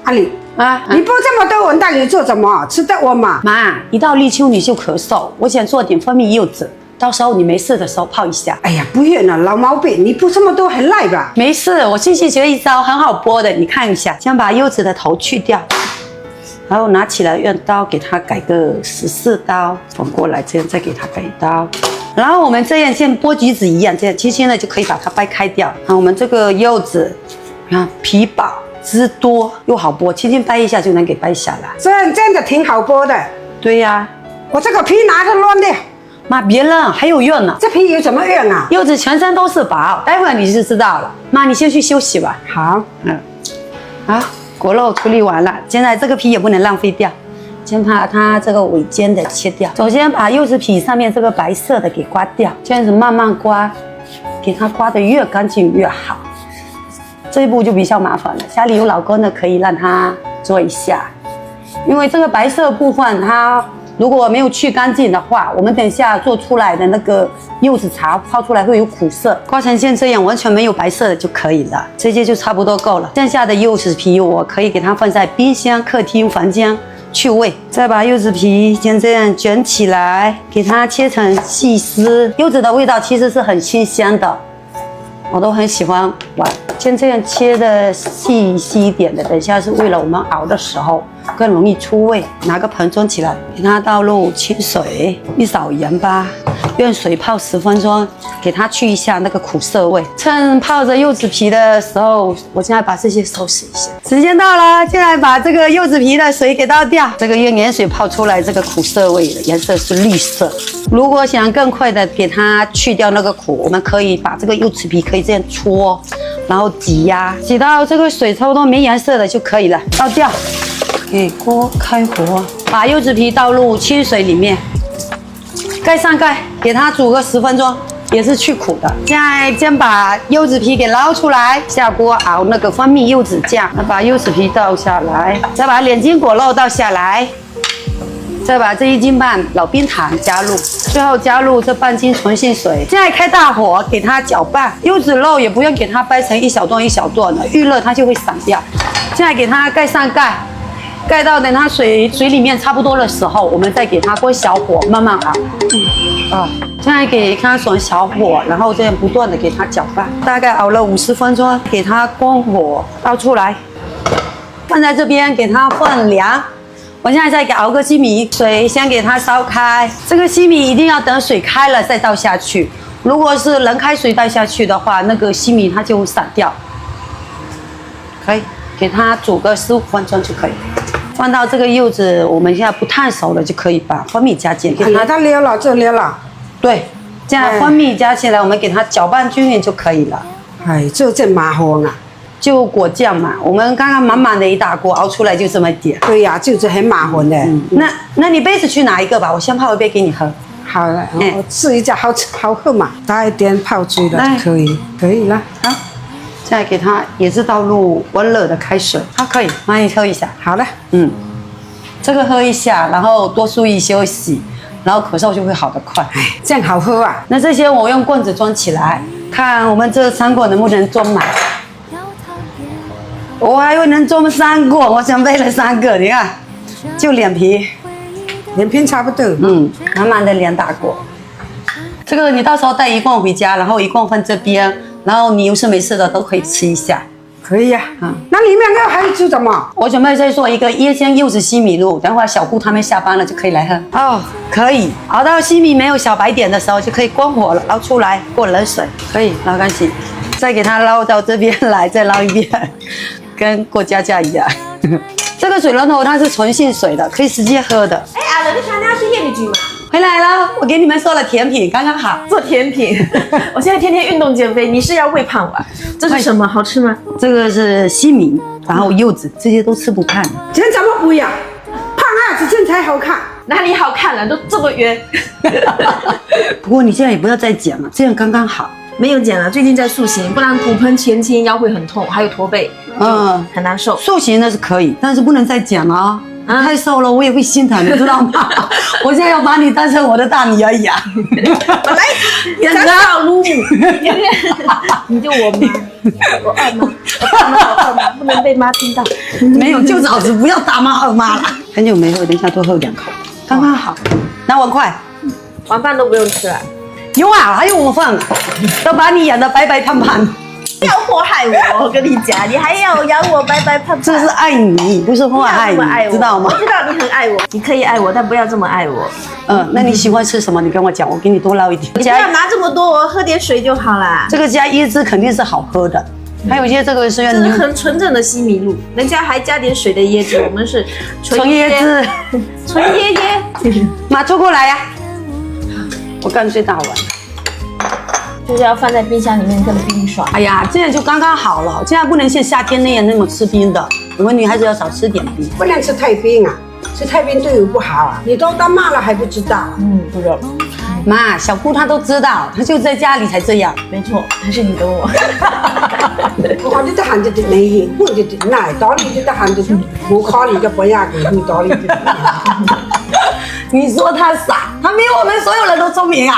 阿里你播这么多文到底做什么？吃得我吗？妈，一到立秋你就咳嗽，我想做点蜂蜜柚子，到时候你没事的时候泡一下。哎呀，不用了，老毛病，你播这么多很赖吧？没事，我新学一招很好剥的，你看一下，先把柚子的头去掉，然后拿起来用刀给它改个14刀，反过来这样再给它改一刀。然后我们这样像剥橘子一样，这样轻轻的就可以把它掰开掉。然后我们这个柚子，啊，皮薄汁多又好剥，轻轻掰一下就能给掰下来。这样真的挺好剥的。对呀，我这个皮拿着乱掉。妈，别扔，还有用呢。这皮有什么用啊？柚子全身都是宝，待会儿你就知道了。妈，你先去休息吧。好，好，果肉处理完了，现在这个皮也不能浪费掉。先把它这个尾尖的切掉。首先把柚子皮上面这个白色的给刮掉，这样子慢慢刮，给它刮得越干净越好。这一步就比较麻烦了，家里有老公的可以让他做一下，因为这个白色部分它如果没有去干净的话，我们等一下做出来的那个柚子茶泡出来会有苦涩。刮成像这样完全没有白色的就可以了，这些就差不多够了。剩下的柚子皮我可以给它放在冰箱、客厅、房间去味。再把柚子皮先这样卷起来，给它切成细丝。柚子的味道其实是很清香的，我都很喜欢玩。先这样切的细一点的，等一下是为了我们熬的时候更容易出味。拿个盆装起来，给它倒入清水，一勺盐巴，用水泡10分钟，给它去一下那个苦涩味。趁泡着柚子皮的时候，我现在把这些收拾一下。时间到了，现在把这个柚子皮的水给倒掉。这个用盐水泡出来这个苦涩味的颜色是绿色。如果想更快的给它去掉那个苦，我们可以把这个柚子皮可以这样搓，然后挤压，挤到这个水差不多没颜色的就可以了。倒掉，给锅开火，把柚子皮倒入清水里面，盖上盖，给它煮个10分钟，也是去苦的。现在先把柚子皮给捞出来，下锅熬那个蜂蜜柚子酱。把柚子皮倒下来，再把2斤果肉倒下来。再把这1斤半老冰糖加入，最后加入这半斤纯净水。现在开大火给它搅拌，柚子肉也不用给它掰成一小段一小段的，预热它就会散掉。现在给它盖上盖，盖到等它水里面差不多的时候，我们再给它关小火慢慢熬。现在给它转小火，然后这样不断的给它搅拌，大概熬了50分钟，给它关火，倒出来，放在这边给它放凉。我现在再给熬个西米，水先给它烧开。这个西米一定要等水开了再倒下去，如果是冷开水倒下去的话，那个西米它就会散掉。可以给它煮个15分钟就可以。放到这个柚子，我们现在不烫熟了就可以把蜂蜜加进去。它溜了就溜了。对，这样蜂蜜加起来，我们给它搅拌均匀就可以了。哎，这真麻烦啊。就果酱嘛，我们刚刚满满的一大锅熬出来就这么点。对呀，就是很麻烦的。那你杯子去拿一个吧，我先泡一杯给你喝。好了，我试一下，好喝嘛，大一点泡水了就可以，可以了。好，现在给它也是倒入温热的开水。好，可以，帮你喝一下。好了，这个喝一下，然后多注意休息，然后咳嗽就会好得快。哎，这样好喝啊。那这些我用棍子装起来，看我们这3果能不能装满。我还以为能装3果，我准备了3个，你看，就脸皮差不多。满满的2大果。这个你到时候带1罐回家，然后1罐放这边，然后你有事没事的都可以吃一下。可以呀，那里面还有吃什么？我准备再做一个椰香柚子西米露，等会儿小姑他们下班了就可以来喝。哦，可以，熬到西米没有小白点的时候就可以关火了，捞出来过冷水，可以捞干净，再给它捞到这边来，再捞一遍，跟过家家一样。这个水龙头它是纯净水的，可以直接喝的。哎，阿伦，你今天要去夜里局吗？回来了，我给你们做了甜品，刚刚好。做甜品，我现在天天运动减肥，你是要喂胖吧？这是什么？好吃吗？这个是西米，然后柚子，这些都吃不胖的。人怎么不要？胖汉子身材好看，哪里好看了？都这么圆。不过你现在也不要再减了，这样刚刚好。没有减了，最近在塑形，不然骨盆前倾腰会很痛，还有驼背，很难受。塑形那是可以，但是不能再减了哦。太瘦了我也会心疼，你知道吗？我现在要把你当成我的大女儿养。来，养到撸母，你就我妈。我二妈，我二妈不能被妈听到。没有，就嫂子不要大妈二妈了。很久没喝，等一下多喝2口，刚刚好。拿碗筷。晚饭都不用吃了。有啊，还有我饭，都把你养得白白胖胖。不要祸害我，我跟你讲，你还要养我白白胖胖。这是爱你，不是祸害你，知道吗？我知道你很爱我，你可以爱我，但不要这么爱我。那你喜欢吃什么？你跟我讲，我给你多捞一点。你不要拿这么多，我喝点水就好啦。这个加椰汁肯定是好喝的，还有一些这个是要这是很纯正的西米露，人家还加点水的椰汁，我们是纯椰汁，纯椰椰。妈拖过来呀，我干脆打完。就是要放在冰箱里面跟冰爽。哎呀，这样就刚刚好了，这样不能像夏天那样那么吃冰的。我们女孩子要少吃点冰，不能吃太冰啊，吃太冰对我不好啊。你都当妈了还不知道？不知道。妈，小姑她都知道，她就在家里才这样。没错，还是你懂我。我你得喊着没用，我就那道理就得喊着不考虑就不要给你道理。你说她傻，她比我们所有人都聪明啊！